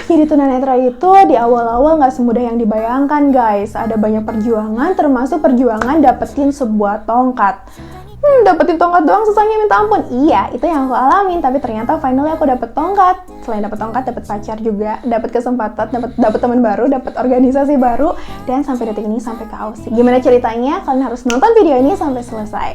Jadi tunanetra itu di awal-awal nggak semudah yang dibayangkan guys. Ada banyak perjuangan, termasuk perjuangan dapetin sebuah tongkat. Dapetin tongkat doang susahnya minta ampun. Iya, itu yang aku alamin. Tapi ternyata finally aku dapet tongkat. Selain dapet tongkat, dapet pacar juga, dapet kesempatan, dapet teman baru, dapet organisasi baru, dan sampai detik ini sampai ke Aussie. Gimana ceritanya? Kalian harus nonton video ini sampai selesai.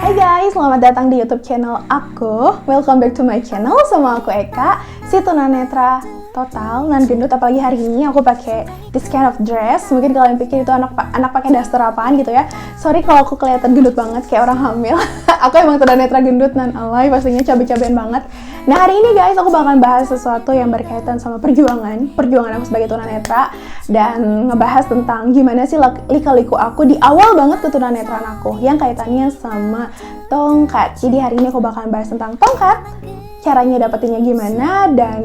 Hai guys, selamat datang di YouTube channel aku. Welcome back to my channel. Sama aku Eka, si tunanetra total, non gendut. Apalagi hari ini aku pakai this kind of dress. Mungkin kalian pikir itu anak pakai daster apaan gitu ya. Sorry kalau aku kelihatan gendut banget kayak orang hamil. Aku emang tunanetra gendut non alay, pastinya cabai-cabean banget. Nah hari ini guys, aku bakalan bahas sesuatu yang berkaitan sama perjuangan aku sebagai tunanetra, dan ngebahas tentang gimana sih lika-liku aku di awal banget ke tunanetraan aku yang kaitannya sama tongkat. Jadi hari ini aku bakalan bahas tentang tongkat, caranya dapetinnya gimana, dan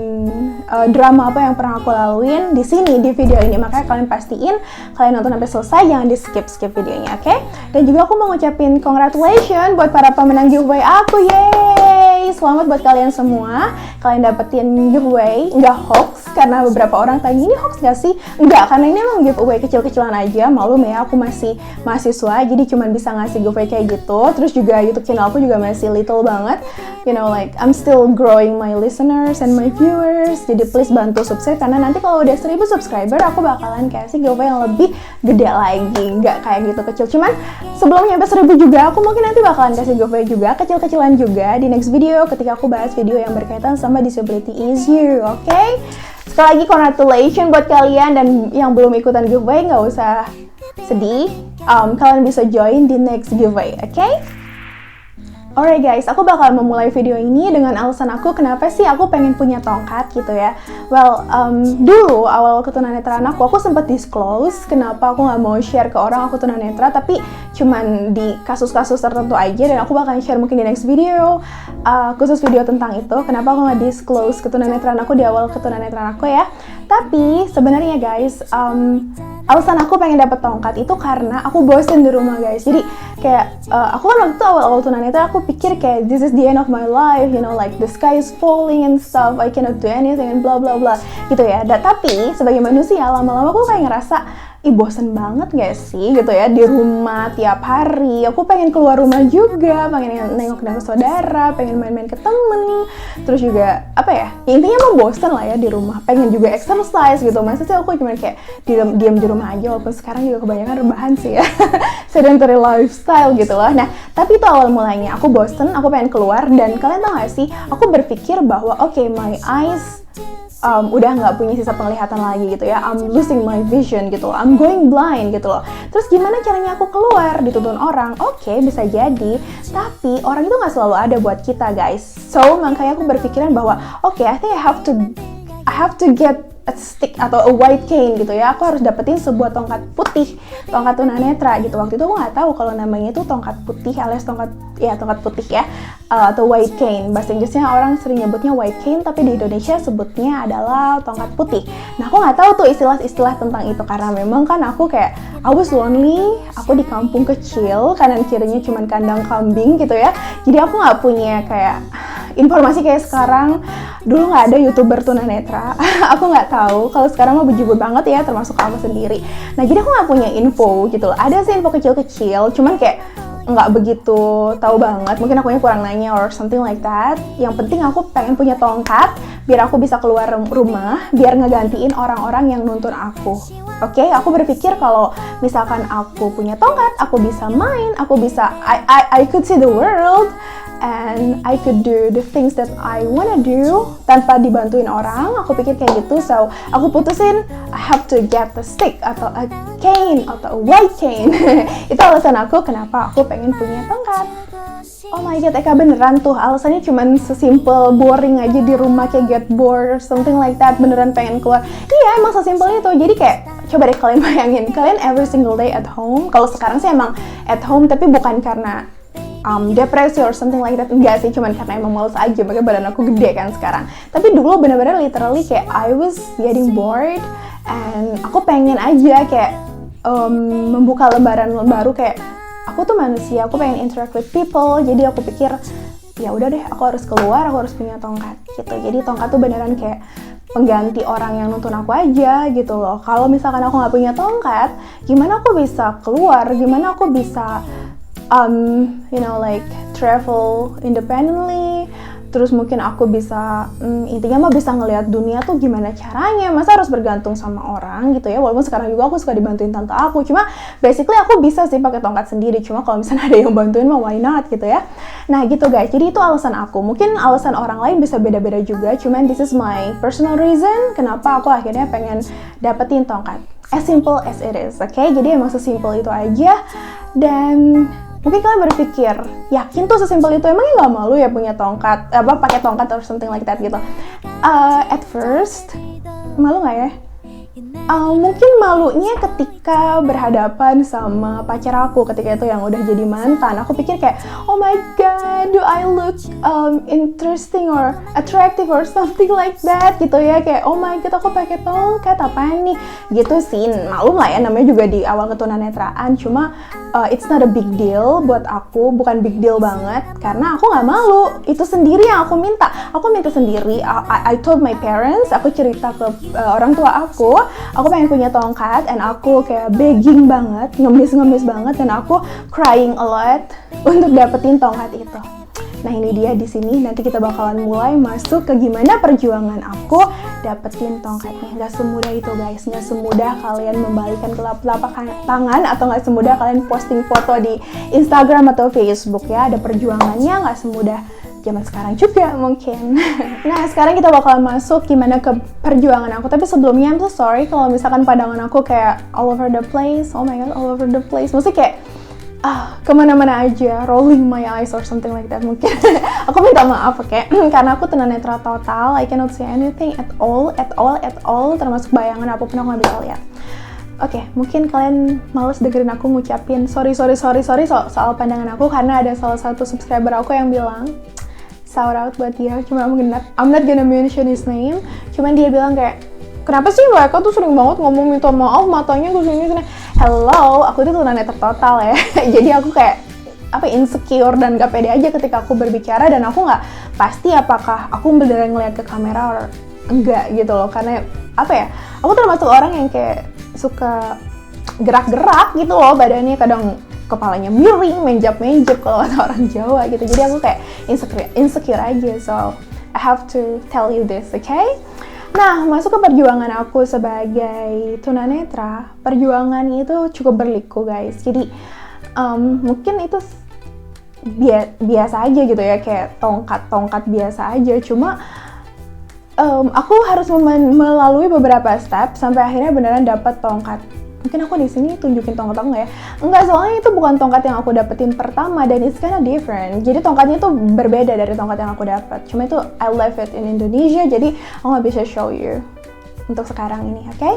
drama apa yang pernah aku laluin di sini di video ini. Makanya kalian pastiin kalian nonton sampai selesai, jangan di skip videonya, oke? Dan juga aku mau ngucapin congratulations buat para pemenang giveaway aku, yeay! Selamat buat kalian semua, kalian dapetin giveaway, nggak hoax, karena beberapa orang tanya, ini hoax nggak sih? Nggak, karena ini emang giveaway kecil-kecilan aja, maklum ya, aku masih mahasiswa, jadi cuma bisa ngasih giveaway kayak gitu. Terus juga YouTube channel aku juga masih little banget, you know, like I'm still growing my listeners and my viewers, jadi please bantu subscribe, karena nanti kalau udah 1000 subscriber, aku bakalan kasih giveaway yang lebih gede lagi, nggak kayak gitu kecil. Cuman sebelum nyampe 1000 juga, aku mungkin nanti bakalan kasih giveaway juga, kecil-kecilan juga di next video, ketika aku bahas video yang berkaitan sama disability issue, oke? Sekali lagi congratulations buat kalian, dan yang belum ikutan giveaway nggak usah sedih, kalian bisa join di next giveaway, oke? Alright guys, aku bakal memulai video ini dengan alasan aku kenapa sih aku pengen punya tongkat gitu ya. Well, dulu awal ketunanetraan aku sempat disclose kenapa aku nggak mau share ke orang aku tunanetra, tapi cuman di kasus-kasus tertentu aja, dan aku bakal share mungkin di next video, khusus video tentang itu, kenapa aku nggak disclose ketunanetraan aku di awal ketunanetraan aku ya. Tapi sebenarnya guys, alasan aku pengen dapet tongkat itu karena aku bosen di rumah guys. Jadi kayak aku kan waktu itu awal-awal tunanetra aku pikir kayak this is the end of my life, you know, like the sky is falling and stuff, I cannot do anything and blah blah blah gitu ya. Tapi sebagai manusia lama-lama aku kayak ngerasa bosen banget gak sih gitu ya di rumah tiap hari. Aku pengen keluar rumah juga, pengen nengok saudara, pengen main-main ke temen, terus juga apa ya, intinya mau bosen lah ya di rumah, pengen juga exercise gitu. Masa sih aku cuma kayak diam di rumah aja, walaupun sekarang juga kebanyakan rebahan sih ya. Sedentary lifestyle gitu lah. Nah tapi itu awal mulanya, aku bosen, aku pengen keluar. Dan kalian tau gak sih, aku berpikir bahwa oke, my eyes udah nggak punya sisa penglihatan lagi gitu ya, I'm losing my vision gitu, I'm going blind gitu loh. Terus gimana caranya aku keluar? Dituntun orang, oke, bisa jadi, tapi orang itu nggak selalu ada buat kita guys. So makanya aku berpikiran bahwa oke, I think I have to get a stick atau a white cane gitu ya. Aku harus dapetin sebuah tongkat putih, tongkat tunanetra gitu. Waktu itu aku nggak tahu kalau namanya itu tongkat putih alias tongkat putih ya, atau white cane. Bahasa Inggrisnya orang sering nyebutnya white cane, tapi di Indonesia sebutnya adalah tongkat putih. Nah aku nggak tahu tuh istilah-istilah tentang itu, karena memang kan aku kayak I was lonely, aku di kampung kecil, kanan kirinya cuman kandang kambing gitu ya. Jadi aku nggak punya kayak informasi kayak sekarang. Dulu nggak ada YouTuber tunanetra. Aku nggak tahu. Kalau sekarang mah bejibun banget ya, termasuk aku sendiri. Nah jadi aku nggak punya info gitu loh. Ada sih info kecil-kecil, cuman kayak nggak begitu tahu banget. Mungkin akunya kurang nanya or something like that. Yang penting aku pengen punya tongkat biar aku bisa keluar rumah, biar ngegantiin orang-orang yang nuntun aku. Oke, aku berpikir kalau misalkan aku punya tongkat, aku bisa main, aku bisa I could see the world, and I could do the things that I wanna do tanpa dibantuin orang. Aku pikir kayak gitu, so aku putusin I have to get a stick atau a cane atau a white cane. Itu alasan aku kenapa aku pengen punya tongkat. Oh my god, Eka beneran tuh alasannya cuman sesimpel boring aja di rumah, kayak get bored or something like that, beneran pengen keluar. Iya emang sesimpel itu. Jadi kayak coba deh kalian bayangin, kalian every single day at home. Kalau sekarang sih emang at home, tapi bukan karena depresi or something like that, enggak sih, cuman karena emang males aja, makanya badan aku gede kan sekarang. Tapi dulu bener-bener literally kayak I was getting bored, and aku pengen aja kayak membuka lembaran baru, kayak aku tuh manusia, aku pengen interact with people. Jadi aku pikir ya udah deh, aku harus keluar, aku harus punya tongkat gitu. Jadi tongkat tuh beneran kayak pengganti orang yang nuntun aku aja gitu loh. Kalau misalkan aku nggak punya tongkat, gimana aku bisa keluar, gimana aku bisa like travel independently, terus mungkin aku bisa intinya mah bisa ngelihat dunia tuh gimana caranya, masa harus bergantung sama orang gitu ya. Walaupun sekarang juga aku suka dibantuin tante aku, cuma basically aku bisa sih pakai tongkat sendiri, cuma kalau misalnya ada yang bantuin mah why not gitu ya. Nah gitu guys, jadi itu alasan aku. Mungkin alasan orang lain bisa beda-beda juga, cuman this is my personal reason kenapa aku akhirnya pengen dapetin tongkat. As simple as it is, oke? Jadi emang sesimpel itu aja. Dan mungkin kalian berpikir, yakin tuh sesimpel itu, emangnya nggak malu ya punya tongkat, pakai tongkat or something like that gitu. At first, malu nggak ya? Mungkin malunya ketika berhadapan sama pacar aku, ketika itu yang udah jadi mantan. Aku pikir kayak, oh my god, do I look interesting or attractive or something like that gitu ya. Kayak, oh my god, aku pakai tongkat, apaan nih? Gitu sih, malu lah ya, namanya juga di awal ketunanetraan. Cuma it's not a big deal buat aku, bukan big deal banget, karena aku nggak malu. Itu sendiri yang aku minta. Aku minta sendiri. I told my parents, aku cerita ke orang tua aku pengen punya tongkat, and aku kayak begging banget, ngemis banget, dan aku crying a lot untuk dapetin tongkat itu. Nah ini dia di sini, nanti kita bakalan mulai masuk ke gimana perjuangan aku dapetin tongkatnya. Gak semudah itu guys, gak semudah kalian membalikan telapak tangan, atau gak semudah kalian posting foto di Instagram atau Facebook ya. Ada perjuangannya, gak semudah zaman sekarang juga mungkin. Nah sekarang kita bakalan masuk gimana ke perjuangan aku. Tapi sebelumnya I'm so sorry kalau misalkan pandangan aku kayak all over the place. Oh my god, all over the place. Maksudnya kayak kemana-mana aja, rolling my eyes or something like that mungkin. Aku minta maaf karena aku tunanetra total. I cannot see anything at all, termasuk bayangan apapun aku nggak bisa lihat. Oke, mungkin kalian males dengerin aku ngucapin sorry soal pandangan aku, karena ada salah satu subscriber aku yang bilang, shout out buat dia, cuma I'm not gonna mention his name, cuman dia bilang kayak, kenapa sih mereka tuh sering banget ngomong minta maaf, matanya ke sini. Hello, aku tuh tunanetra total ya. Jadi aku kayak insecure dan gak pede aja ketika aku berbicara, dan aku nggak pasti apakah aku beneran ngeliat ke kamera or enggak gitu loh. Karena aku termasuk orang yang kayak suka gerak-gerak gitu loh badannya, kadang kepalanya miring, menjap-menjap kalau kata orang Jawa gitu. Jadi aku kayak insecure aja, so I have to tell you this, okay? Nah, masuk ke perjuangan aku sebagai tunanetra. Perjuangan itu cukup berliku guys. Jadi mungkin itu biasa aja gitu ya, kayak tongkat biasa aja. Cuma aku harus melalui beberapa step sampai akhirnya beneran dapat tongkat. Mungkin aku di sini tunjukin tongkat aku nggak ya? Enggak, soalnya itu bukan tongkat yang aku dapetin pertama, dan it's kinda different. Jadi tongkatnya itu berbeda dari tongkat yang aku dapat. Cuma itu I left it in Indonesia, jadi aku nggak bisa show you untuk sekarang ini, oke?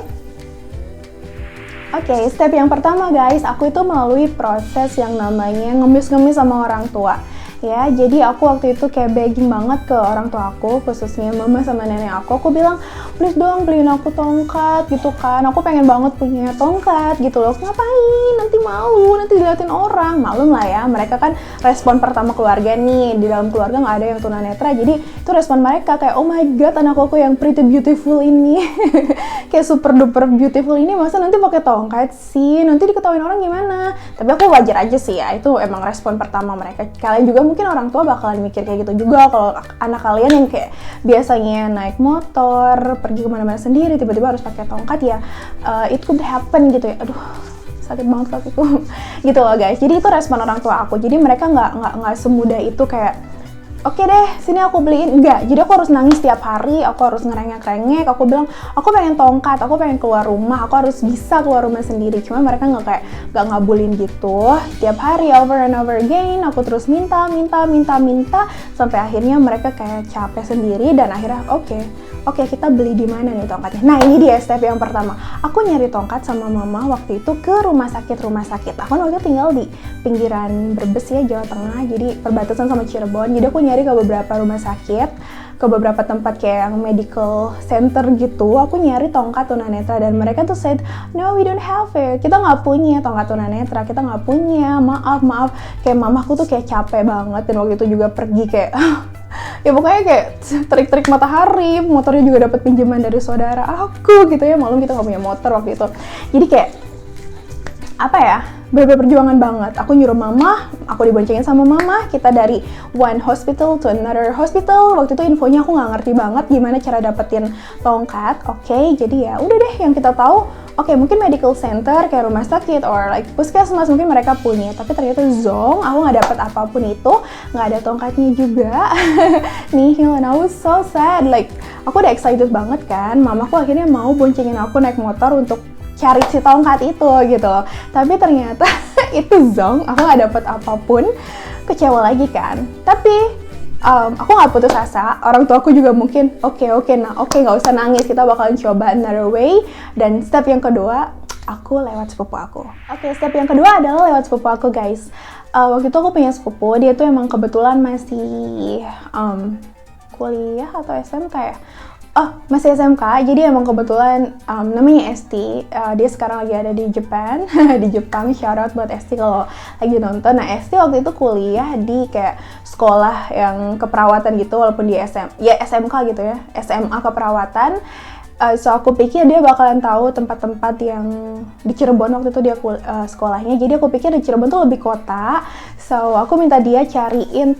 Oke, step yang pertama guys, aku itu melalui proses yang namanya ngemis-ngemis sama orang tua. Ya, jadi aku waktu itu kayak begging banget ke orang tua aku, khususnya mama sama nenek aku. Aku bilang, please dong beliin aku tongkat gitu kan. Aku pengen banget punya tongkat gitu loh. Ngapain? Nanti malu, nanti diliatin orang. Malum lah ya, mereka kan respon pertama keluarga nih. Di dalam keluarga nggak ada yang tunanetra, jadi itu respon mereka kayak, oh my god, anak aku yang pretty beautiful ini kayak super duper beautiful ini masa nanti pakai tongkat sih, nanti diketawain orang gimana. Tapi aku wajar aja sih ya, itu emang respon pertama mereka. Kalian juga mungkin orang tua bakalan mikir kayak gitu juga kalau anak kalian yang kayak biasanya naik motor, pergi kemana-mana sendiri, tiba-tiba harus pakai tongkat ya. It could happen gitu ya. Aduh, sakit banget kakiku. Gitu loh guys. Jadi itu respon orang tua aku. Jadi mereka nggak semudah itu kayak, oke deh, sini aku beliin. Enggak, jadi aku harus nangis tiap hari, aku harus ngerengek-rengek, aku bilang, aku pengen tongkat, aku pengen keluar rumah, aku harus bisa keluar rumah sendiri. Cuma mereka nggak ngabulin gitu. Tiap hari, over and over again, aku terus minta, sampai akhirnya mereka kayak capek sendiri, dan akhirnya, oke, oke, kita beli di mana nih tongkatnya. Nah, ini dia step yang pertama. Aku nyari tongkat sama mama waktu itu ke rumah sakit. Aku waktu itu tinggal di pinggiran Brebes ya, Jawa Tengah, jadi perbatasan sama Cirebon. Jadi aku nyari ke beberapa rumah sakit, ke beberapa tempat kayak yang medical center gitu. Aku nyari tongkat tunanetra dan mereka tuh said, no, we don't have it. Kita nggak punya tongkat tunanetra, kita nggak punya. Maaf. Kayak mamaku tuh kayak capek banget dan waktu itu juga pergi kayak ya pokoknya kayak terik-terik matahari, motornya juga dapat pinjaman dari saudara aku gitu ya, maklum kita nggak punya motor waktu itu. Jadi kayak apa ya, bener-bener perjuangan banget. Aku nyuruh mama, aku diboncengin sama mama, kita dari one hospital to another hospital. Waktu itu infonya aku nggak ngerti banget gimana cara dapetin tongkat. Oke, jadi ya udah deh, yang kita tahu oke, mungkin medical center kayak rumah sakit or like puskesmas mungkin mereka punya, tapi ternyata zong, aku nggak dapet apapun itu, nggak ada tongkatnya juga. Nihil, and I was so sad. Like aku udah excited banget kan, mamaku akhirnya mau boncengin aku naik motor untuk cari si tongkat itu gitu. Tapi ternyata itu zong, aku nggak dapet apapun, kecewa lagi kan. Tapi aku nggak putus asa, orang tua aku juga mungkin oke, nggak usah nangis, kita bakalan coba another way. Dan step yang kedua, aku lewat sepupu aku. Oke, step yang kedua adalah lewat sepupu aku guys. Waktu itu aku punya sepupu, dia tuh emang kebetulan masih kuliah atau SMK ya? Oh, masih SMK, jadi emang kebetulan namanya Esti, dia sekarang lagi ada di Jepang, di Jepang, shout out buat Esti kalau lagi nonton. Nah, Esti waktu itu kuliah di kayak sekolah yang keperawatan gitu, walaupun di SMK gitu ya, SMA keperawatan. So aku pikir dia bakalan tahu tempat-tempat yang di Cirebon, waktu itu dia sekolahnya, jadi aku pikir di Cirebon tuh lebih kota. So aku minta dia cariin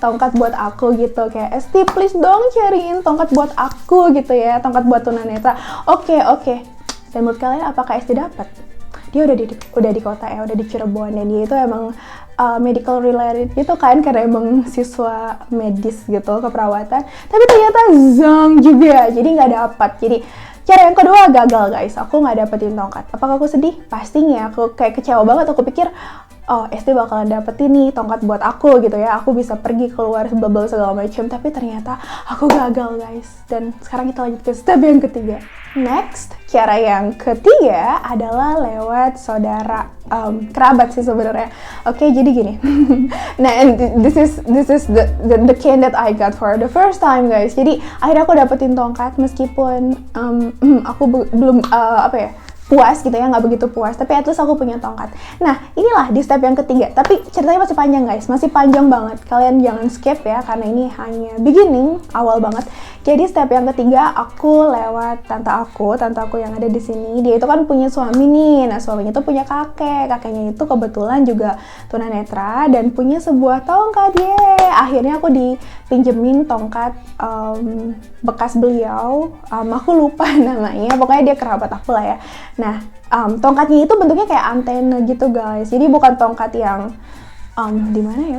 tongkat buat aku gitu, kayak Esti please dong cariin tongkat buat aku gitu ya, tongkat buat tunanetra. Oke. Dan menurut kalian apakah Esti dapat? Dia udah di kota ya, udah di Cirebon, dan dia itu emang medical related gitu kan, karena emang siswa medis gitu, keperawatan. Tapi ternyata zong juga, jadi nggak dapat. Jadi cara yang kedua gagal guys, aku nggak dapetin tongkat. Apakah aku sedih? Pastinya, aku kayak kecewa banget. Aku pikir oh, Esti bakalan dapetin nih tongkat buat aku gitu ya, aku bisa pergi keluar bubble segala macam. Tapi ternyata aku gagal guys. Dan sekarang kita lanjut ke step yang ketiga. Next, cara yang ketiga adalah lewat saudara, kerabat sih sebenarnya. Oke, jadi gini. Nah, and this is the cane that I got for the first time guys. Jadi akhirnya aku dapetin tongkat meskipun aku belum puas gitu ya, nggak begitu puas, tapi at least aku punya tongkat. Nah, inilah di step yang ketiga, tapi ceritanya masih panjang guys, masih panjang banget. Kalian jangan skip ya, karena ini hanya beginning, awal banget. Jadi step yang ketiga, aku lewat tante aku yang ada di sini. Dia itu kan punya suami nih, nah suaminya tuh punya kakeknya itu kebetulan juga tunanetra dan punya sebuah tongkat. Akhirnya aku dipinjemin tongkat bekas beliau, aku lupa namanya, pokoknya dia kerabat aku lah ya. Nah, tongkatnya itu bentuknya kayak antena gitu guys. Jadi bukan tongkat yang di mana ya?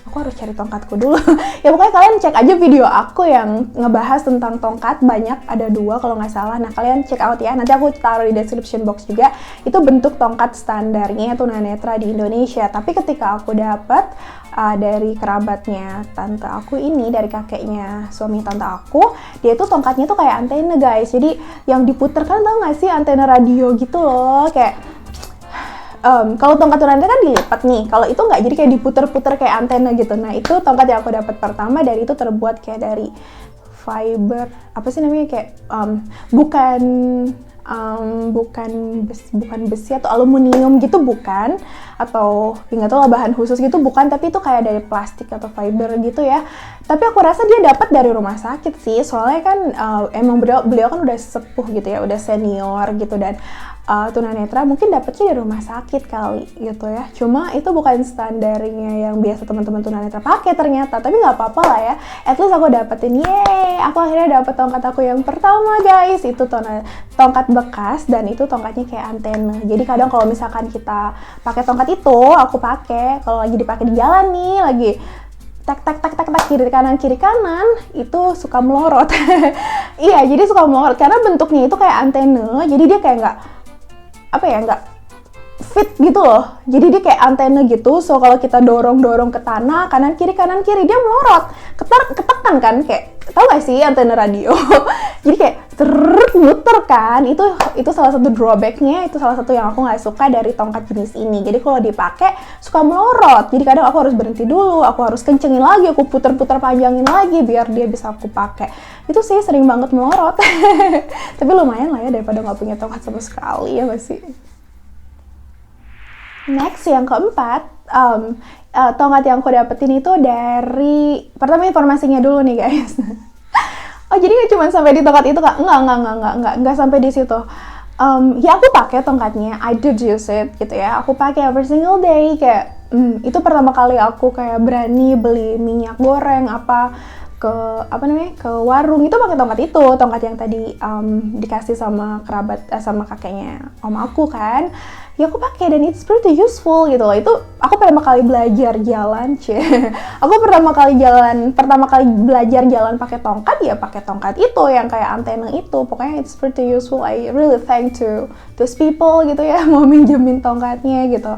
Aku harus cari tongkatku dulu. Ya pokoknya kalian cek aja video aku yang ngebahas tentang tongkat, banyak, ada 2 kalau nggak salah. Nah, kalian check out ya. Nanti aku taruh di description box juga. Itu bentuk tongkat standarnya tunanetra di Indonesia. Tapi ketika aku dapat dari kerabatnya tante aku ini, dari kakeknya suami tante aku, dia tuh tongkatnya tuh kayak antena guys. Jadi yang diputer kan, tau nggak sih, antena radio gitu loh, kayak kalau tongkat tunanetra kan dilipat nih, kalau itu nggak, jadi kayak diputer-puter kayak antena gitu. Nah, itu tongkat yang aku dapat pertama, dari itu terbuat kayak dari fiber, apa sih namanya, kayak bukan besi atau aluminium gitu, bukan, atau nggak tahu lah bahan khusus gitu, bukan, tapi itu kayak dari plastik atau fiber gitu ya. Tapi aku rasa dia dapat dari rumah sakit sih, soalnya kan emang beliau kan udah sepuh gitu ya, udah senior gitu, dan tunanetra mungkin dapetnya dari rumah sakit kali gitu ya. Cuma itu bukan standarnya yang biasa teman-teman tunanetra pakai ternyata, tapi nggak apa-apa lah ya. At least aku dapetin, aku akhirnya dapet tongkat aku yang pertama guys. Itu tongkat bekas dan itu tongkatnya kayak antena. Jadi kadang kalau misalkan kita pakai tongkat itu, aku pakai kalau lagi dipakai di jalan nih, lagi tak kiri kanan itu suka melorot. Iya, jadi suka melorot karena bentuknya itu kayak antena. Jadi dia kayak nggak fit gitu loh. Jadi dia kayak antena gitu, so kalau kita dorong ke tanah, kanan kiri, dia melorot. Ketekan kan, kayak, tau gak sih antena radio? Jadi kayak, muter kan. Itu salah satu drawbacknya, itu salah satu yang aku gak suka dari tongkat jenis ini. Jadi kalau dipakai, suka melorot. Jadi kadang aku harus berhenti dulu, aku harus kencengin lagi, aku puter-puter panjangin lagi, biar dia bisa aku pakai. Itu sih sering banget melorot. Tapi lumayan lah ya, daripada gak punya tongkat sama sekali, ya gak sih? Next, yang keempat, tongkat yang aku dapetin itu dari, pertama informasinya dulu nih guys. Oh jadi nggak cuma sampai di tongkat itu kak? Nggak sampai di situ. Ya aku pakai tongkatnya, I did use it gitu ya. Aku pakai every single day, kayak itu pertama kali aku kayak berani beli minyak goreng ke warung itu pakai tongkat yang tadi dikasih sama kerabat sama kakeknya om aku kan. Ya aku pakai dan it's pretty useful gitu loh. Itu aku pertama kali belajar jalan, aku pertama kali belajar jalan pakai tongkat itu yang kayak antena itu. Pokoknya it's pretty useful. I really thank to those people gitu ya, mau minjemin tongkatnya gitu.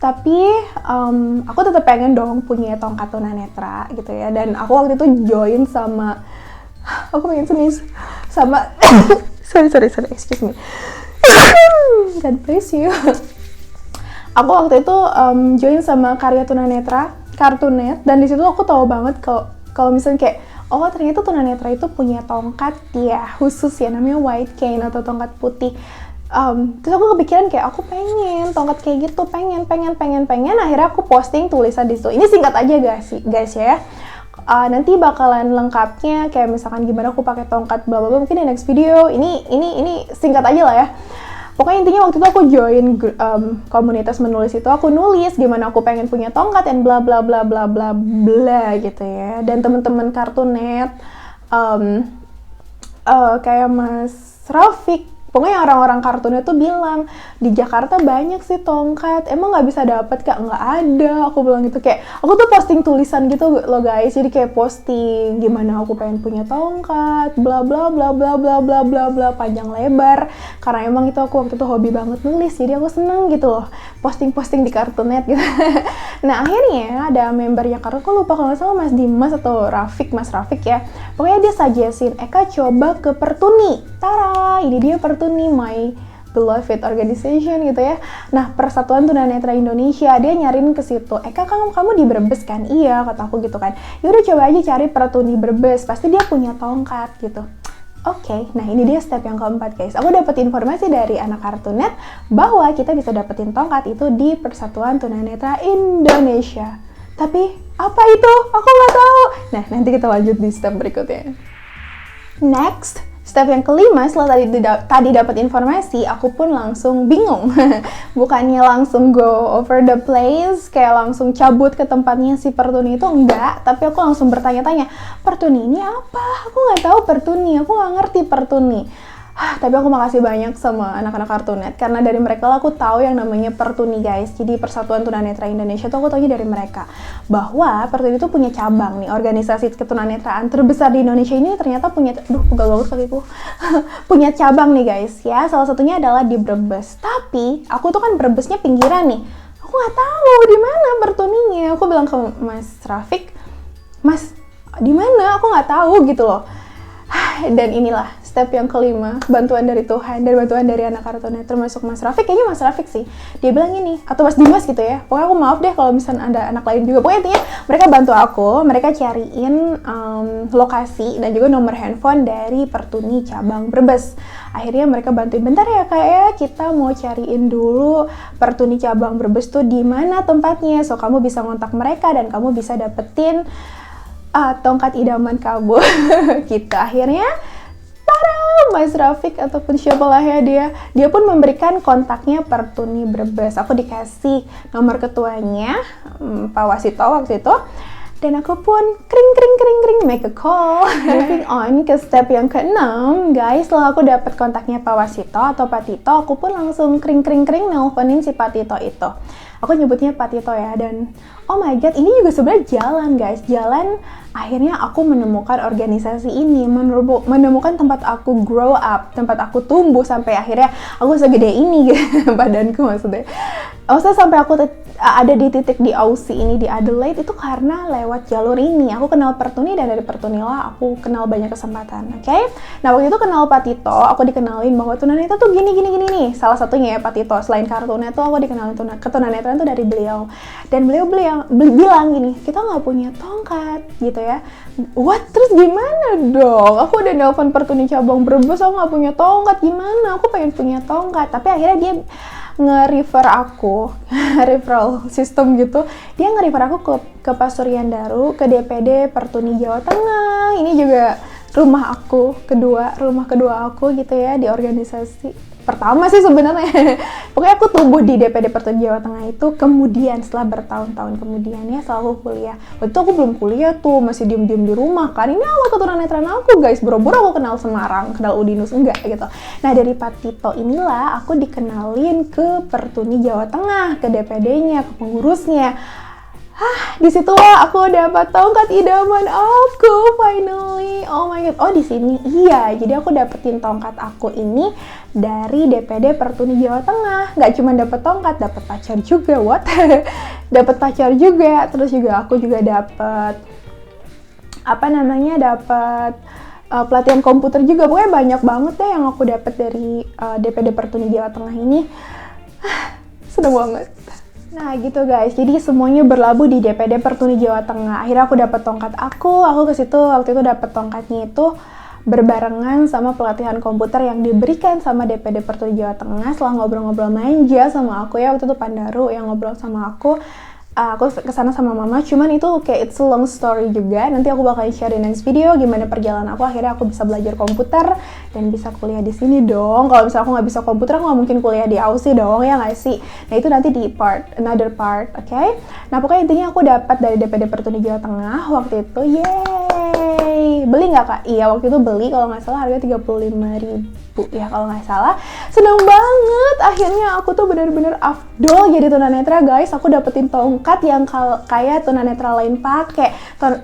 Tapi aku tetap pengen dong punya tongkat tunanetra gitu ya. Dan aku waktu itu join sama, aku pengen sneeze sama sorry, excuse me. God bless you. Aku waktu itu join sama Karya Tunanetra, Kartunet, dan di situ aku tahu banget kalau misalnya kayak, oh ternyata tunanetra itu punya tongkat ya khusus ya, namanya white cane atau tongkat putih. Terus aku kepikiran kayak aku pengen tongkat kayak gitu, pengen. Akhirnya aku posting tulisan di situ. Ini singkat aja guys ya. Nanti bakalan lengkapnya kayak misalkan gimana aku pakai tongkat bla bla bla mungkin di next video. Ini singkat aja lah ya. Pokoknya intinya waktu itu aku join komunitas menulis itu, aku nulis gimana aku pengen punya tongkat dan bla bla bla bla bla bla gitu ya. Dan teman-teman Kartunet kayak Mas Rafiq, pokoknya orang-orang Kartunet tuh bilang di Jakarta banyak sih tongkat, emang nggak bisa dapet kak? Nggak ada, aku bilang gitu. Kayak aku tuh posting tulisan gitu loh guys, jadi kayak posting gimana aku pengen punya tongkat bla bla bla bla bla bla bla bla panjang lebar, karena emang itu aku waktu itu hobi banget nulis, jadi aku seneng gitu loh posting di Kartunet gitu. Nah akhirnya ada membernya Kartunet, aku lupa kalau nggak salah Mas Dimas atau Mas Rafiq ya, pokoknya dia suggestin Eka coba ke Pertuni. Tara, ini dia Pertuni, my beloved organization gitu ya. Nah, Persatuan Tunanetra Indonesia, dia nyariin ke situ. Eka, kamu di Brebes kan? Iya, kata aku gitu kan. Yaudah coba aja cari Pertuni Brebes, pasti dia punya tongkat gitu. Oke, nah ini dia step yang keempat guys. Aku dapat informasi dari anak Kartunet bahwa kita bisa dapetin tongkat itu di Persatuan Tunanetra Indonesia. Tapi apa itu? Aku nggak tahu. Nah, nanti kita lanjut di step berikutnya. Next, step yang kelima, setelah tadi dapat informasi, aku pun langsung bingung. Bukannya langsung go over the place, kayak langsung cabut ke tempatnya si Pertuni itu, enggak. Tapi aku langsung bertanya-tanya, Pertuni ini apa? Aku nggak tahu Pertuni, aku nggak ngerti Pertuni. Tapi aku makasih banyak sama anak-anak Kartunet, karena dari mereka lah aku tahu yang namanya Pertuni guys. Jadi Persatuan Tunanetra Indonesia tuh aku taunya dari mereka, bahwa Pertuni itu punya cabang nih, organisasi ketunanetraan terbesar di Indonesia ini ternyata punya, pegal banget kakiku, punya cabang nih guys ya. Salah satunya adalah di Brebes. Tapi aku tuh kan Brebesnya pinggiran nih, aku nggak tahu di mana Pertuninya. Aku bilang ke Mas Rafiq, Mas di mana? Aku nggak tahu gitu loh. Dan inilah step yang kelima, bantuan dari Tuhan dan bantuan dari anak Kartunet, termasuk Mas Rafiq. Kayaknya Mas Rafiq sih, dia bilang ini, atau Mas Dimas gitu ya. Pokoknya aku maaf deh kalau misalnya ada anak lain juga. Pokoknya intinya mereka bantu aku, mereka cariin lokasi dan juga nomor handphone dari Pertuni cabang Brebes. Akhirnya mereka bantuin, bentar ya kak ya, kita mau cariin dulu Pertuni cabang Brebes tuh di mana tempatnya. So kamu bisa kontak mereka dan kamu bisa dapetin tongkat idaman kamu. Kita akhirnya Mas Rafiq ataupun siapalah ya, dia pun memberikan kontaknya Pertuni Brebes. Aku dikasih nomor ketuanya, Pak Wasito waktu itu, dan aku pun kring make a call. Moving on ke step yang ke-6 guys, setelah aku dapat kontaknya Pak Wasito atau Pak Tito, aku pun langsung kring nelponin si Pak Tito itu. Aku nyebutnya Pak Tito ya, dan oh my god, ini juga sebenarnya jalan guys, jalan. Akhirnya aku menemukan organisasi ini, menemukan tempat aku grow up, tempat aku tumbuh sampai akhirnya aku segede ini gitu, badanku maksudnya. maksudnya sampai aku ada di titik di Aussie ini, di Adelaide, itu karena lewat jalur ini. Aku kenal Pertuni, dan dari Pertuni lah aku kenal banyak kesempatan, oke? Nah, waktu itu kenal Pak Tito, aku dikenalin bahwa tunanetra tuh gini nih. Salah satunya ya Pak Tito, selain kartunya tuh aku dikenalin ke tunanetra tuh dari beliau. Dan beliau bilang gini, kita nggak punya tongkat, gitu ya. What? Terus gimana dong? Aku udah nelpon Pertuni cabang Brebes, aku nggak punya tongkat, gimana? Aku pengen punya tongkat. Tapi akhirnya dia nge-refer aku, referral system gitu. Dia nge-refer aku ke Pasuruan Daru, ke DPD Pertuni Jawa Tengah. Ini juga rumah kedua aku gitu ya, di organisasi pertama sih sebenarnya. Pokoknya aku tumbuh di DPD Pertuni Jawa Tengah itu, kemudian setelah bertahun-tahun kemudian ya, setelah aku kuliah. Waktu itu aku belum kuliah tuh, masih diem-diem di rumah kan. Ini awal ketunanetraan aku guys, boro-boro aku kenal Semarang, kenal Udinus, enggak gitu. Nah, dari Pak Tito inilah aku dikenalin ke Pertuni Jawa Tengah, ke DPD-nya, ke pengurusnya. Di situlah aku dapat tongkat idaman aku finally. Oh my god. Oh, di sini. Iya, jadi aku dapetin tongkat aku ini dari DPD Pertuni Jawa Tengah. Nggak cuma dapet tongkat, dapet pacar juga. What? Dapet pacar juga. Terus juga aku juga dapet dapet pelatihan komputer juga. Pokoknya banyak banget deh yang aku dapet dari DPD Pertuni Jawa Tengah ini. Seneng banget. Nah gitu guys, jadi semuanya berlabuh di DPD Pertuni Jawa Tengah. Akhirnya aku dapet tongkat aku ke situ. Waktu itu dapet tongkatnya itu berbarengan sama pelatihan komputer yang diberikan sama DPD Pertuni Jawa Tengah. Setelah ngobrol-ngobrol manja sama aku ya, waktu itu Pandaru yang ngobrol sama aku kesana sama mama, cuman itu kayak it's a long story juga. Nanti aku bakal share di next video gimana perjalanan aku. Akhirnya aku bisa belajar komputer dan bisa kuliah di sini dong. Kalau misalnya aku nggak bisa komputer, aku nggak mungkin kuliah di Aussie dong, ya nggak sih? Nah itu nanti di another part, oke? Nah pokoknya intinya aku dapat dari DPD Pertuni Jawa Tengah waktu itu, yeay! Beli nggak kak? Iya waktu itu beli, kalau nggak salah harganya 35.000 ya kalau nggak salah. Seneng banget, akhirnya aku tuh bener-bener afdol jadi tunanetra guys. Aku dapetin tongkat yang kayak tunanetra lain pakai,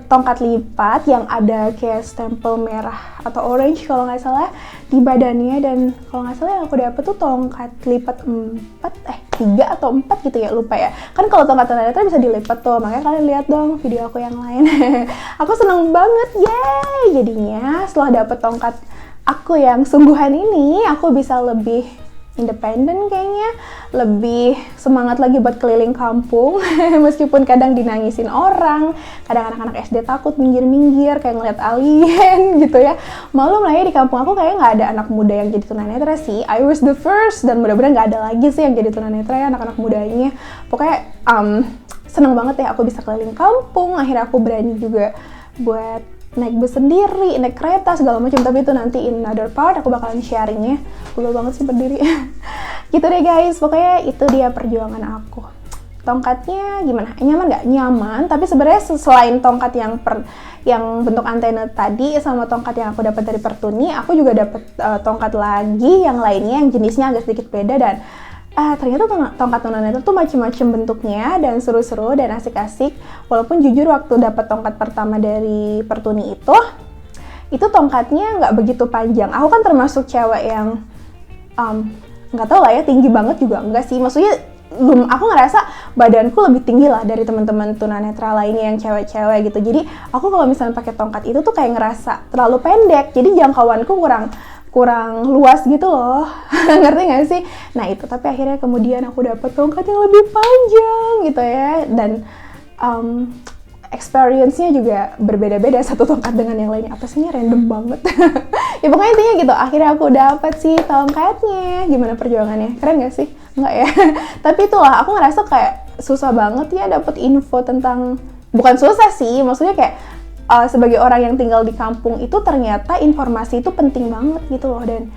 tongkat lipat yang ada kayak stempel merah atau orange kalau nggak salah di badannya. Dan kalau nggak salah yang aku dapet tuh tongkat lipat 3 atau 4 gitu ya, lupa ya. Kan kalau tongkat tunanetra bisa dilipat tuh, makanya kalian lihat dong video aku yang lain. Aku seneng banget, yeay! Jadinya setelah dapet tongkat aku yang sungguhan ini, aku bisa lebih independen kayaknya, lebih semangat lagi buat keliling kampung. Meskipun kadang dinangisin orang, kadang anak-anak SD takut minggir-minggir kayak ngeliat alien gitu ya. Maklum lah ya, di kampung aku kayak nggak ada anak muda yang jadi tunanetra sih. I was the first, dan mudah-mudahan nggak ada lagi sih yang jadi tunanetra ya, anak-anak mudanya. Pokoknya seneng banget ya aku bisa keliling kampung. Akhirnya aku berani juga buat naik bus sendiri, naik kereta, segala macam. Tapi itu nanti in another part, aku bakalan sharingnya. Udah banget sih berdiri. Gitu deh guys, pokoknya itu dia perjuangan aku. Tongkatnya gimana? Nyaman nggak? Nyaman, tapi sebenarnya selain tongkat yang bentuk antena tadi sama tongkat yang aku dapat dari Pertuni, aku juga dapat tongkat lagi yang lainnya yang jenisnya agak sedikit beda. Dan ternyata tongkat tunanetra tuh macam-macam bentuknya dan seru-seru dan asik-asik. Walaupun jujur waktu dapat tongkat pertama dari Pertuni itu tongkatnya nggak begitu panjang. Aku kan termasuk cewek yang nggak tahu lah ya, tinggi banget juga enggak sih. Maksudnya aku ngerasa badanku lebih tinggi lah dari teman-teman tunanetra lainnya yang cewek-cewek gitu. Jadi aku kalau misalnya pakai tongkat itu tuh kayak ngerasa terlalu pendek. Jadi jangkauanku kurang luas gitu loh. Ngerti gak sih? Nah itu, tapi akhirnya kemudian aku dapet tongkat yang lebih panjang gitu ya. Dan experience-nya juga berbeda-beda satu tongkat dengan yang lainnya. Apa sih, ini random banget. Ya pokoknya intinya gitu, akhirnya aku dapet sih tongkatnya. Gimana perjuangannya? Keren gak sih? Enggak ya? Tapi itulah, aku ngerasa kayak susah banget ya dapet info tentang, bukan susah sih, maksudnya kayak sebagai orang yang tinggal di kampung itu ternyata informasi itu penting banget gitu loh. Dan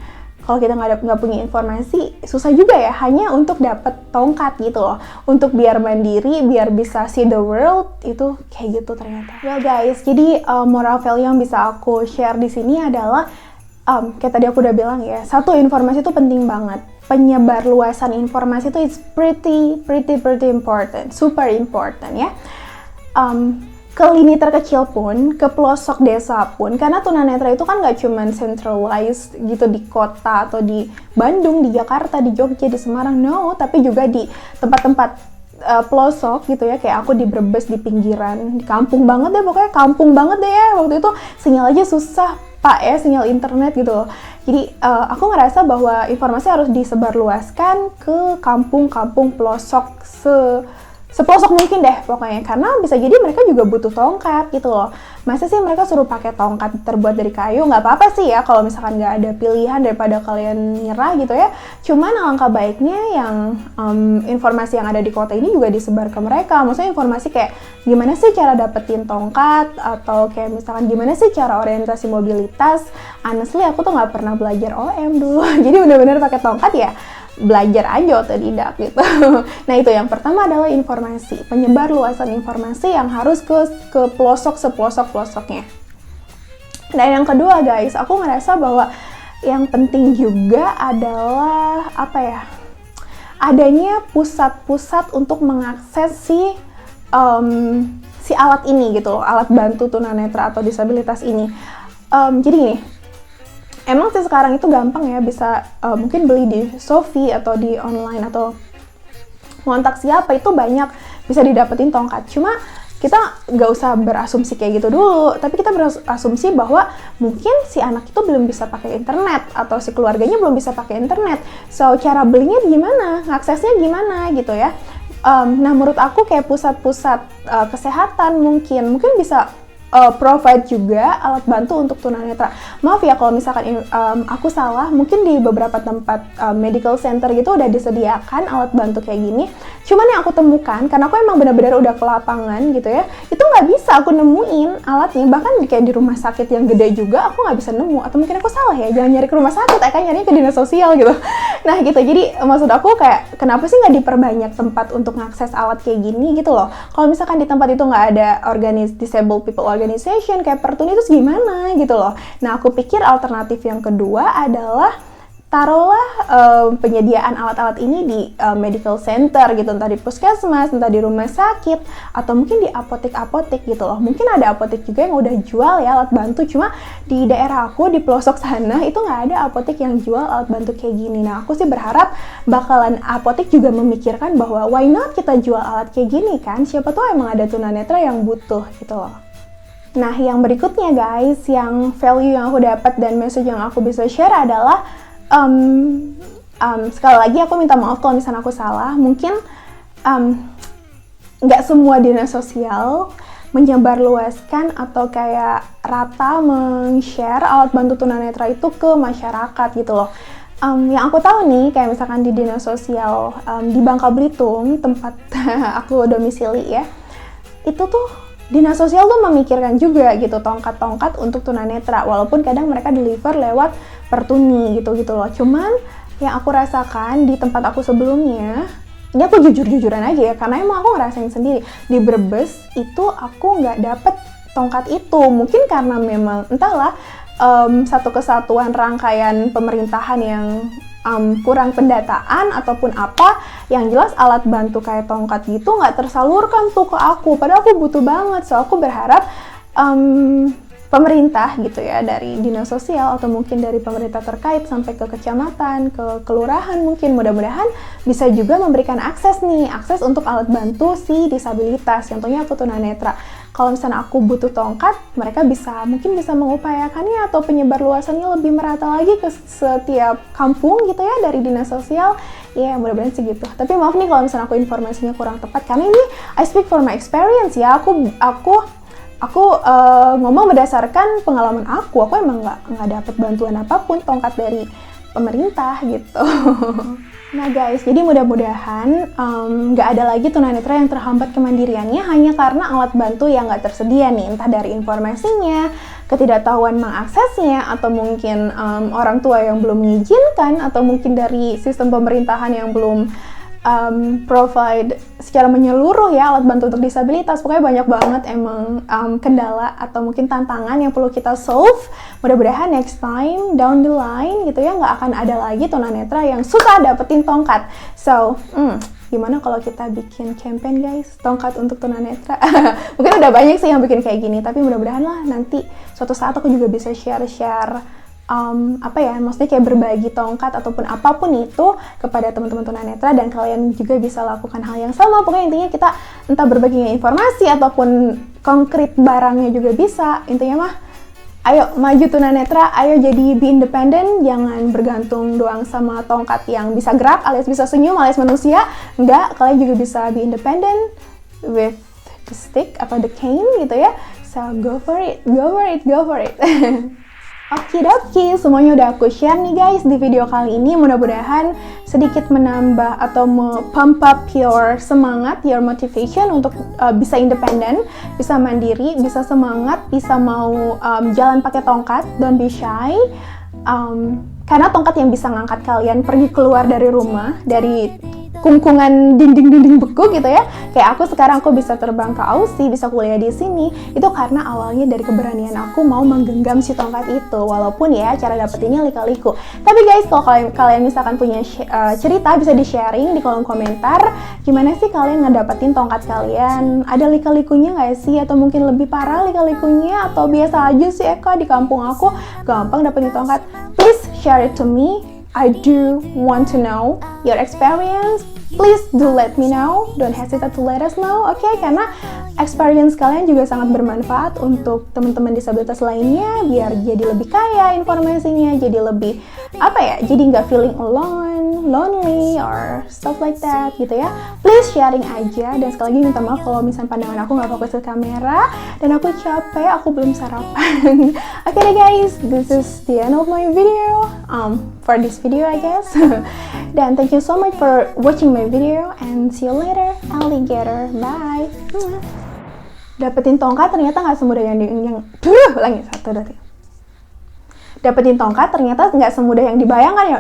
kalau kita nggak punya informasi, susah juga ya hanya untuk dapat tongkat gitu loh. Untuk biar mandiri, biar bisa see the world, itu kayak gitu ternyata. Well guys, jadi moral value yang bisa aku share di sini adalah kayak tadi aku udah bilang ya, satu, informasi itu penting banget. Penyebar luasan informasi itu it's pretty important, super important ya. ke lini terkecil pun, ke pelosok desa pun, karena tunanetra itu kan nggak cuman centralized gitu di kota atau di Bandung, di Jakarta, di Jogja, di Semarang, no, tapi juga di tempat-tempat pelosok gitu ya, kayak aku di Brebes, di pinggiran, di kampung banget deh, pokoknya kampung banget deh ya, waktu itu sinyal aja susah pak ya, sinyal internet gitu loh. Jadi aku ngerasa bahwa informasi harus disebarluaskan ke kampung-kampung pelosok sepelosok mungkin deh pokoknya, karena bisa jadi mereka juga butuh tongkat gitu loh. Masa sih mereka suruh pakai tongkat terbuat dari kayu? Nggak apa-apa sih ya kalau misalkan nggak ada pilihan daripada kalian nyerah gitu ya. Cuman alangkah baiknya yang informasi yang ada di kota ini juga disebar ke mereka. Maksudnya informasi kayak gimana sih cara dapetin tongkat, atau kayak misalkan gimana sih cara orientasi mobilitas. Honestly aku tuh nggak pernah belajar OM dulu, jadi benar-benar pakai tongkat ya belajar aja otodidak gitu. Nah itu yang pertama adalah informasi, penyebar luasan informasi yang harus ke pelosok sepelosok-pelosoknya. Dan yang kedua guys, aku ngerasa bahwa yang penting juga adalah apa ya, adanya pusat-pusat untuk mengakses si alat ini gitu loh, alat bantu tunanetra atau disabilitas ini. Jadi gini, emang sih sekarang itu gampang ya, bisa mungkin beli di Shopee atau di online atau kontak siapa itu banyak bisa didapetin tongkat. Cuma kita nggak usah berasumsi kayak gitu dulu, tapi kita berasumsi bahwa mungkin si anak itu belum bisa pakai internet atau si keluarganya belum bisa pakai internet. So cara belinya gimana, aksesnya gimana gitu ya. Nah menurut aku kayak pusat-pusat kesehatan mungkin bisa provide juga alat bantu untuk tunanetra. Maaf ya kalau misalkan aku salah, mungkin di beberapa tempat medical center gitu udah disediakan alat bantu kayak gini. Cuman yang aku temukan, karena aku emang benar-benar udah ke lapangan gitu ya, itu nggak bisa aku nemuin alatnya. Bahkan kayak di rumah sakit yang gede juga aku nggak bisa nemu. Atau mungkin aku salah ya, jangan nyari ke rumah sakit, kan nyarinya ke dinas sosial gitu. Nah gitu, jadi maksud aku kayak kenapa sih nggak diperbanyak tempat untuk ngakses alat kayak gini gitu loh. Kalau misalkan di tempat itu nggak ada disabled people organization kayak Pertuni, itu gimana gitu loh. Nah aku pikir alternatif yang kedua adalah taruhlah penyediaan alat-alat ini di medical center gitu, entah di puskesmas, entah di rumah sakit, atau mungkin di apotek-apotek gitu loh. Mungkin ada apotek juga yang udah jual ya alat bantu, cuma di daerah aku di pelosok sana itu nggak ada apotek yang jual alat bantu kayak gini. Nah aku sih berharap bakalan apotek juga memikirkan bahwa why not kita jual alat kayak gini kan, siapa tuh emang ada tunanetra yang butuh gitu loh. Nah yang berikutnya guys, yang value yang aku dapat dan message yang aku bisa share adalah sekali lagi aku minta maaf kalau misalnya aku salah. Mungkin nggak semua dinas sosial menyebarluaskan atau kayak rata men-share alat bantu tunanetra itu ke masyarakat gitu loh. Yang aku tahu nih, kayak misalkan di dinas sosial di Bangka Belitung, tempat aku domisili ya, itu tuh dinas sosial tuh memikirkan juga gitu tongkat-tongkat untuk tunanetra, walaupun kadang mereka deliver lewat Pertuni gitu loh. Cuman yang aku rasakan di tempat aku sebelumnya, ini aku jujur-jujuran aja ya, karena emang aku ngerasain sendiri di Brebes itu aku nggak dapet tongkat itu. Mungkin karena memang entahlah satu kesatuan rangkaian pemerintahan yang kurang pendataan ataupun apa, yang jelas alat bantu kayak tongkat gitu nggak tersalurkan tuh ke aku, padahal aku butuh banget. So aku berharap pemerintah gitu ya, dari dinas sosial atau mungkin dari pemerintah terkait sampai ke kecamatan, ke kelurahan, mungkin mudah-mudahan bisa juga memberikan akses untuk alat bantu si disabilitas, contohnya aku tunanetra. Kalau misalnya aku butuh tongkat, mereka mungkin bisa mengupayakannya atau penyebar luasannya lebih merata lagi ke setiap kampung gitu ya dari dinas sosial. Ya mudah-mudahan sih gitu. Tapi maaf nih kalau misalnya aku informasinya kurang tepat, karena ini I speak for my experience ya. Aku ngomong berdasarkan pengalaman aku emang nggak dapet bantuan apapun tongkat dari pemerintah gitu. Nah guys, jadi mudah-mudahan nggak ada lagi tunanetra yang terhambat kemandiriannya hanya karena alat bantu yang nggak tersedia nih, entah dari informasinya, ketidaktahuan mengaksesnya, atau mungkin orang tua yang belum mengizinkan, atau mungkin dari sistem pemerintahan yang belum provide secara menyeluruh ya alat bantu untuk disabilitas. Pokoknya banyak banget emang kendala atau mungkin tantangan yang perlu kita solve. Mudah-mudahan next time down the line gitu ya nggak akan ada lagi tunanetra yang susah dapetin tongkat. So gimana kalau kita bikin campaign guys, tongkat untuk tunanetra. Mungkin udah banyak sih yang bikin kayak gini, tapi mudah-mudahan lah nanti suatu saat aku juga bisa share-share maksudnya kayak berbagi tongkat ataupun apapun itu kepada teman-teman tunanetra, dan kalian juga bisa lakukan hal yang sama. Pokoknya intinya kita entah berbagi informasi ataupun konkret barangnya juga bisa. Intinya mah ayo maju tunanetra, ayo jadi be independent, jangan bergantung doang sama tongkat yang bisa gerak alias bisa senyum alias manusia. Enggak, kalian juga bisa be independent with the stick atau the cane gitu ya. So go for it, go for it, go for it. Okidoki, semuanya udah aku share nih guys di video kali ini. Mudah-mudahan sedikit menambah atau pump up your semangat, your motivation untuk bisa independen, bisa mandiri, bisa semangat, bisa mau jalan pakai tongkat. Don't be shy. Karena tongkat yang bisa ngangkat kalian pergi keluar dari rumah, dari kungkungan dinding-dinding beku gitu ya. Kayak aku sekarang aku bisa terbang ke Aussie, bisa kuliah di sini. Itu karena awalnya dari keberanian aku mau menggenggam si tongkat itu. Walaupun ya cara dapetinnya lika-liku. Tapi guys, kalau kalian misalkan punya cerita bisa di-sharing di kolom komentar. Gimana sih kalian ngedapetin tongkat kalian? Ada lika-likunya nggak sih? Atau mungkin lebih parah lika-likunya? Atau biasa aja sih Eka, di kampung aku gampang dapetin tongkat? Please share it to me. I do want to know your experience. Please do let me know. Don't hesitate to let us know, oke? Karena experience kalian juga sangat bermanfaat untuk teman-teman disabilitas lainnya, biar jadi lebih kaya informasinya, jadi lebih jadi nggak feeling alone, lonely, or stuff like that gitu ya. Please sharing aja, dan sekali lagi minta maaf kalau misalnya pandangan aku nggak fokus ke kamera, dan aku capek, aku belum sarapan. Oke deh guys, this is the end of my video. For this video I guess. Dan thank you so much for watching my video, and see you later, alligator. Bye. Dapetin tongkat ternyata nggak semudah yang ulangi 1, 2, 3. Dapetin tongkat ternyata nggak semudah yang dibayangkan ya.